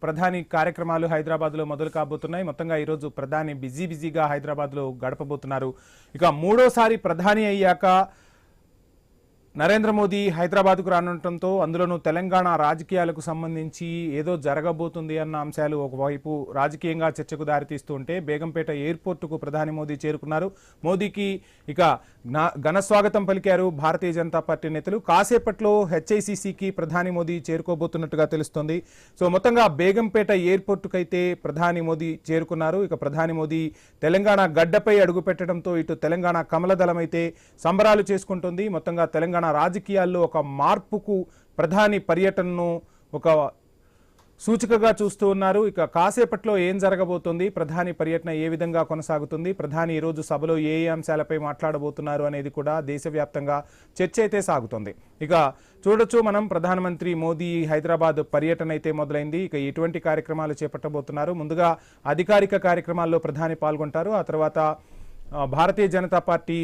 ప్రధాని కార్యక్రమాలు హైదరాబాద్లో మొదలు కాబోతున్నాయి. మొత్తంగా ఈరోజు ప్రధాని బిజీగా హైదరాబాద్లో గడపబోతున్నారు. ఇక మూడోసారి ప్రధాని అయ్యాక నరేంద్ర మోదీ హైదరాబాద్కు రానుండటంతో అందులోనూ తెలంగాణ రాజకీయాలకు సంబంధించి ఏదో జరగబోతుంది అన్న అంశాలు ఒకవైపు రాజకీయంగా చర్చకు దారితీస్తూ ఉంటే బేగంపేట ఎయిర్పోర్టుకు ప్రధాని మోదీ చేరుకున్నారు. మోదీకి ఇక ఘన స్వాగతం పలికారు భారతీయ జనతా పార్టీ నేతలు. కాసేపట్లో హెచ్ఐసిసికి ప్రధాని మోదీ చేరుకోబోతున్నట్టుగా తెలుస్తోంది. సో మొత్తంగా బేగంపేట ఎయిర్పోర్టుకు అయితే ప్రధాని మోదీ చేరుకున్నారు. ఇక ప్రధాని మోదీ తెలంగాణ గడ్డపై అడుగు పెట్టడంతో ఇటు తెలంగాణ కమలదళం అయితే సంబరాలు చేసుకుంటుంది. మొత్తంగా తెలంగాణ రాజకీయాల్లో ఒక మార్పుకు ప్రధాని పర్యటనను ఒక సూచికగా చూస్తూ ఉన్నారు. ఇక కాసేపట్లో ఏం జరగబోతుంది, ప్రధాని పర్యటన ఏ విధంగా కొనసాగుతుంది, ప్రధాని ఈరోజు సభలో ఏ అంశాలపై మాట్లాడబోతున్నారు అనేది కూడా దేశవ్యాప్తంగా చర్చ అయితే సాగుతుంది. ఇక చూడొచ్చు మనం ప్రధానమంత్రి మోదీ హైదరాబాద్ పర్యటన అయితే మొదలైంది. ఇక ఎటువంటి కార్యక్రమాలు చేపట్టబోతున్నారు, ముందుగా అధికారిక కార్యక్రమాల్లో ప్రధాని పాల్గొంటారు. ఆ తర్వాత భారతీయ జనతా పార్టీ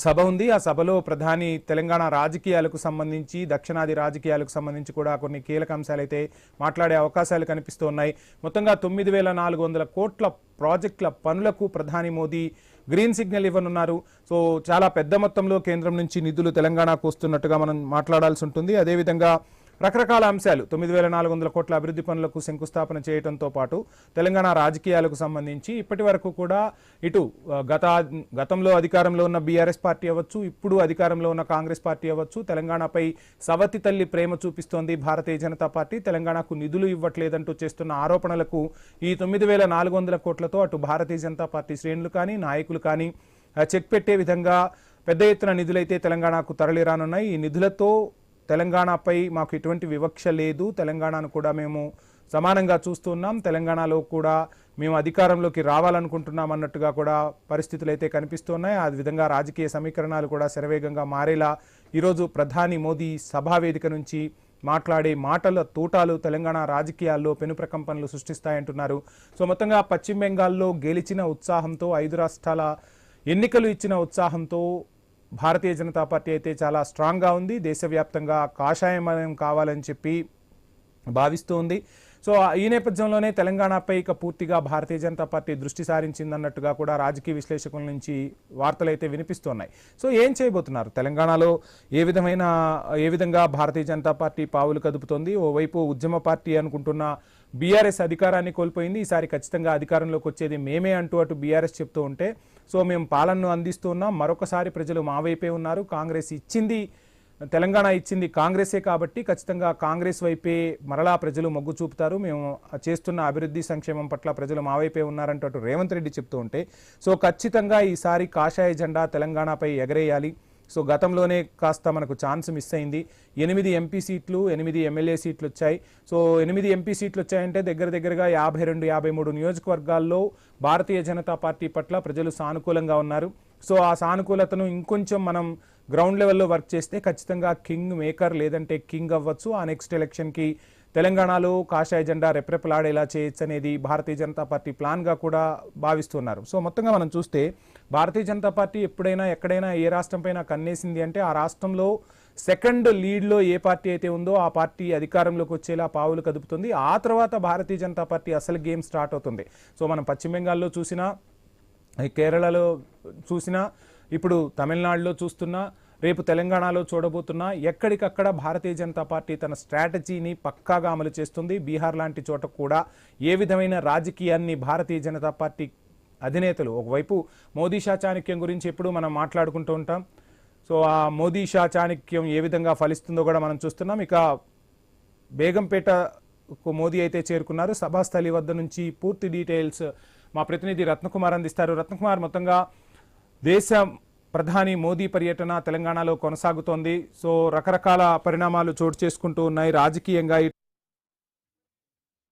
సభ ఉంది. ఆ సభలో ప్రధాని తెలంగాణ రాజకీయాలకు సంబంధించి దక్షిణాది రాజకీయాలకు సంబంధించి కూడా కొన్ని కీలక అంశాలైతే మాట్లాడే అవకాశాలు కనిపిస్తూ ఉన్నాయి. మొత్తంగా 9,400 కోట్ల ప్రాజెక్టుల పనులకు ప్రధాని మోదీ గ్రీన్ సిగ్నల్ ఇవ్వనున్నారు. సో చాలా పెద్ద మొత్తంలో కేంద్రం నుంచి నిధులు తెలంగాణకు వస్తున్నట్టుగా మనం మాట్లాడాల్సి ఉంటుంది. అదేవిధంగా రకరకాల అంశాలు 9,400 కోట్ల అభివృద్ధి పనులకు శంకుస్థాపన చేయడంతో పాటు తెలంగాణ రాజకీయాలకు సంబంధించి ఇప్పటి వరకు కూడా ఇటు గతంలో అధికారంలో ఉన్న బీఆర్ఎస్ పార్టీ అవ్వచ్చు, ఇప్పుడు అధికారంలో ఉన్న కాంగ్రెస్ పార్టీ అవ్వచ్చు, తెలంగాణపై సవతి తల్లి ప్రేమ చూపిస్తోంది భారతీయ జనతా పార్టీ. తెలంగాణకు నిధులు ఇవ్వట్లేదంటూ చేస్తున్న ఆరోపణలకు ఈ 9,400 కోట్లతో అటు భారతీయ జనతా పార్టీ శ్రేణులు కానీ నాయకులు కానీ చెక్ పెట్టే విధంగా పెద్ద ఎత్తున నిధులైతే తెలంగాణకు తరలిరానున్నాయి. ఈ నిధులతో తెలంగాణపై మాకు ఎటువంటి వివక్ష లేదు, తెలంగాణను కూడా మేము సమానంగా చూస్తున్నాం, తెలంగాణలో కూడా మేము అధికారంలోకి రావాలనుకుంటున్నాం అన్నట్టుగా కూడా పరిస్థితులు అయితే కనిపిస్తున్నాయి. ఆ విధంగా రాజకీయ సమీకరణాలు కూడా శరవేగంగా మారేలా ఈరోజు ప్రధాని మోదీ సభావేదిక నుంచి మాట్లాడే మాటల తూటాలు తెలంగాణ రాజకీయాల్లో పెను ప్రకంపనలు సృష్టిస్తాయంటున్నారు. సో మొత్తంగా పశ్చిమ బెంగాల్లో గెలిచిన ఉత్సాహంతో, 5 రాష్ట్రాల ఎన్నికలు ఇచ్చిన ఉత్సాహంతో భారతీయ జనతా పార్టీ అయితే చాలా స్ట్రాంగ్గా ఉంది. దేశవ్యాప్తంగా కాషాయమయం కావాలని చెప్పి భావిస్తూ ఉంది. సో ఈ నేపథ్యంలోనే తెలంగాణపై ఇక పూర్తిగా భారతీయ జనతా పార్టీ దృష్టి సారించిందన్నట్టుగా కూడా రాజకీయ విశ్లేషకుల నుంచి వార్తలు అయితే వినిపిస్తున్నాయి. సో ఏం చేయబోతున్నారు, తెలంగాణలో ఏ విధంగా భారతీయ జనతా పార్టీ పావులు కదుపుతోంది. ఓవైపు ఉద్యమ పార్టీ అనుకుంటున్న బీఆర్ఎస్ అధికారాన్ని కోల్పోయింది. ఈసారి ఖచ్చితంగా అధికారంలోకి వచ్చేది మేమే అంటూ అటు బీఆర్ఎస్ చెప్తూ ఉంటే, సో మేము పాలనను అందిస్తూ ఉన్నాం, మరొకసారి ప్రజలు మా వైపే ఉన్నారు, తెలంగాణ ఇచ్చింది కాంగ్రెసే కాబట్టి ఖచ్చితంగా కాంగ్రెస్ వైపే మరలా ప్రజలు మొగ్గు చూపుతారు, మేము చేస్తున్న అభివృద్ధి సంక్షేమం పట్ల ప్రజలు మా వైపే ఉన్నారంటూ అటు రేవంత్ రెడ్డి చెప్తూ ఉంటే, సో ఖచ్చితంగా ఈసారి కాషాయ జెండా తెలంగాణపై ఎగరేయాలి. సో గతంలోనే కాస్త మనకు ఛాన్స్ మిస్ అయింది. 8 ఎంపీ సీట్లు, 8 ఎమ్మెల్యే సీట్లు వచ్చాయి. సో 8 ఎంపీ సీట్లు వచ్చాయంటే దగ్గరగా 52-53 నియోజకవర్గాల్లో భారతీయ జనతా పార్టీ పట్ల ప్రజలు సానుకూలంగా ఉన్నారు. సో ఆ సానుకూలతను ఇంకొంచెం మనం గ్రౌండ్ లెవెల్లో వర్క్ చేస్తే ఖచ్చితంగా కింగ్ మేకర్ లేదంటే కింగ్ అవ్వచ్చు. ఆ నెక్స్ట్ ఎలక్షన్కి తెలంగాణలో కాషాయ జెండా రెప్రెపలాడేలా చేయొచ్చు అనేది భారతీయ జనతా పార్టీ ప్లాన్గా కూడా భావిస్తున్నారు. సో మొత్తంగా మనం చూస్తే భారతీయ జనతా పార్టీ ఎప్పుడైనా ఎక్కడైనా ఏ రాష్ట్రంపైన కన్నేసింది అంటే ఆ రాష్ట్రంలో సెకండ్ లీడ్లో ఏ పార్టీ అయితే ఉందో ఆ పార్టీ అధికారంలోకి వచ్చేలా పావులు కదుపుతుంది. ఆ తర్వాత భారతీయ జనతా పార్టీ అసలు గేమ్ స్టార్ట్ అవుతుంది. సో మనం పశ్చిమ బెంగాల్లో చూసినా, కేరళలో చూసినా, ఇప్పుడు తమిళనాడులో చూస్తున్నా, రేపు తెలంగాణలో చూడబోతున్నా, ఎక్కడికక్కడ భారతీయ జనతా పార్టీ తన స్ట్రాటజీని పక్కాగా అమలు చేస్తుంది. బీహార్ లాంటి చోట కూడా ఏ విధమైన రాజకీయాన్ని భారతీయ జనతా పార్టీ అధినేతలు, ఒకవైపు మోదీ షా చాణక్యం గురించి ఎప్పుడు మనం మాట్లాడుకుంటూ ఉంటాం. సో ఆ మోదీ షా చాణక్యం ఏ విధంగా ఫలిస్తుందో కూడా మనం చూస్తున్నాం. ఇక బేగంపేటకు మోదీ అయితే చేరుకున్నారు. సభాస్థలి వద్ద నుంచి పూర్తి డీటెయిల్స్ మా ప్రతినిధి రత్నకుమార్ అందిస్తారు. రత్నకుమార్, మొత్తంగా దేశ ప్రధాని మోదీ పర్యటన తెలంగాణలో కొనసాగుతోంది. సో రకరకాల పరిణామాలు చోటు చేసుకుంటూ ఉన్నాయి రాజకీయంగా.